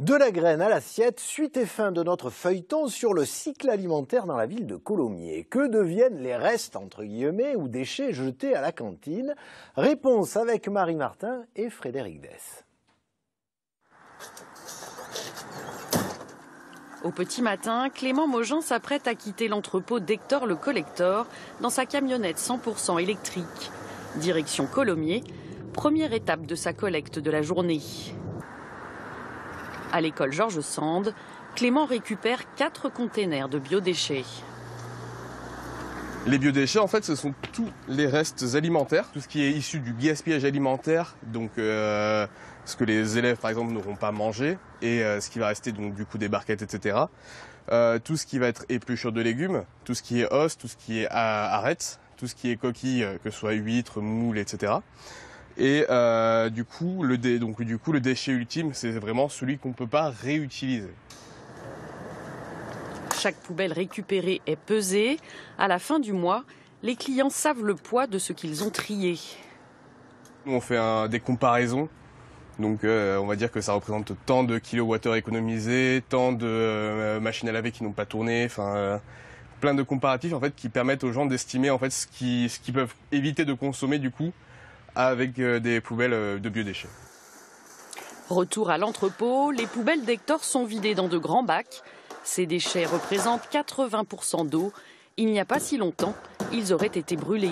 De la graine à l'assiette, suite et fin de notre feuilleton sur le cycle alimentaire dans la ville de Colomiers. Que deviennent les restes, entre guillemets, ou déchets jetés à la cantine? Réponse avec Marie Martin et Frédéric Dess. Au petit matin, Clément Mogin s'apprête à quitter l'entrepôt d'Hector le Collector dans sa camionnette 100% électrique. Direction Colomiers, première étape de sa collecte de la journée. À l'école Georges Sand, Clément récupère 4 containers de biodéchets. Les biodéchets, en fait, ce sont tous les restes alimentaires, tout ce qui est issu du gaspillage alimentaire, donc ce que les élèves, par exemple, n'auront pas mangé, et ce qui va rester, donc du coup, des barquettes, etc. Tout ce qui va être épluchure de légumes, tout ce qui est os, tout ce qui est arêtes, tout ce qui est coquilles, que ce soit huîtres, moules, etc. Et du coup, le déchet ultime, c'est vraiment celui qu'on ne peut pas réutiliser. Chaque poubelle récupérée est pesée. À la fin du mois, les clients savent le poids de ce qu'ils ont trié. Nous, on fait des comparaisons. Donc, on va dire que ça représente tant de kilowattheures économisés, tant de machines à laver qui n'ont pas tourné. Enfin, plein de comparatifs en fait qui permettent aux gens d'estimer en fait ce qu'ils peuvent éviter de consommer du coup avec des poubelles de biodéchets. Retour à l'entrepôt, les poubelles d'Hector sont vidées dans de grands bacs. Ces déchets représentent 80% d'eau. Il n'y a pas si longtemps, ils auraient été brûlés.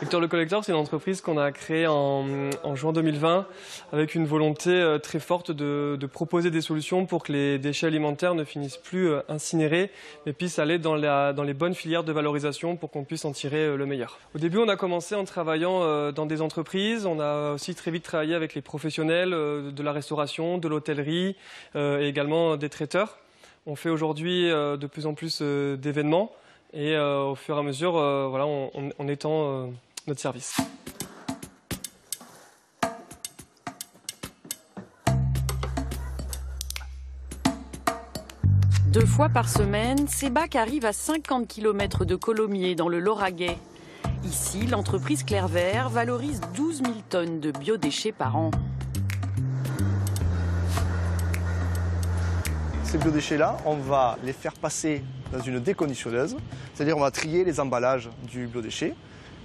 Hector le Collector, c'est une entreprise qu'on a créée en juin 2020 avec une volonté très forte de proposer des solutions pour que les déchets alimentaires ne finissent plus incinérés, mais puissent aller dans les bonnes filières de valorisation pour qu'on puisse en tirer le meilleur. Au début, on a commencé en travaillant dans des entreprises. On a aussi très vite travaillé avec les professionnels de la restauration, de l'hôtellerie et également des traiteurs. On fait aujourd'hui de plus en plus d'événements. Et au fur et à mesure, voilà, on étend notre service. Deux fois par semaine, ces bacs arrivent à 50 km de Colomiers dans le Lauragais. Ici, l'entreprise Clairvert valorise 12 000 tonnes de biodéchets par an. Ces biodéchets-là, on va les faire passer dans une déconditionneuse, c'est-à-dire on va trier les emballages du biodéchet.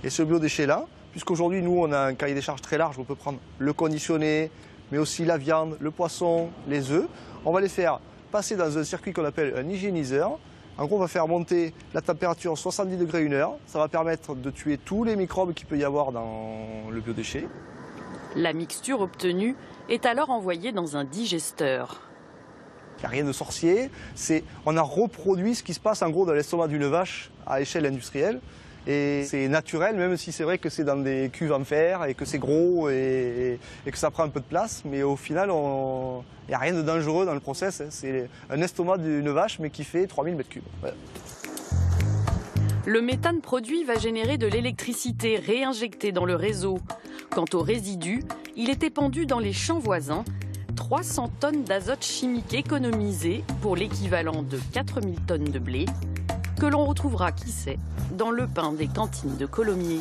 Et ce biodéchet-là, puisqu'aujourd'hui nous on a un cahier des charges très large, on peut prendre le conditionné, mais aussi la viande, le poisson, les œufs, on va les faire passer dans un circuit qu'on appelle un hygiéniseur. En gros, on va faire monter la température 70 degrés 1 heure. Ça va permettre de tuer tous les microbes qu'il peut y avoir dans le biodéchet. La mixture obtenue est alors envoyée dans un digesteur. Il n'y a rien de sorcier. On a reproduit ce qui se passe en gros dans l'estomac d'une vache à échelle industrielle. Et c'est naturel, même si c'est vrai que c'est dans des cuves en fer et que c'est gros et que ça prend un peu de place. Mais au final, il n'y a rien de dangereux dans le process. C'est un estomac d'une vache, mais qui fait 3000 m3. Ouais. Le méthane produit va générer de l'électricité réinjectée dans le réseau. Quant aux résidus, il est épandu dans les champs voisins. 300 tonnes d'azote chimique économisées pour l'équivalent de 4000 tonnes de blé, que l'on retrouvera, qui sait, dans le pain des cantines de Colomiers.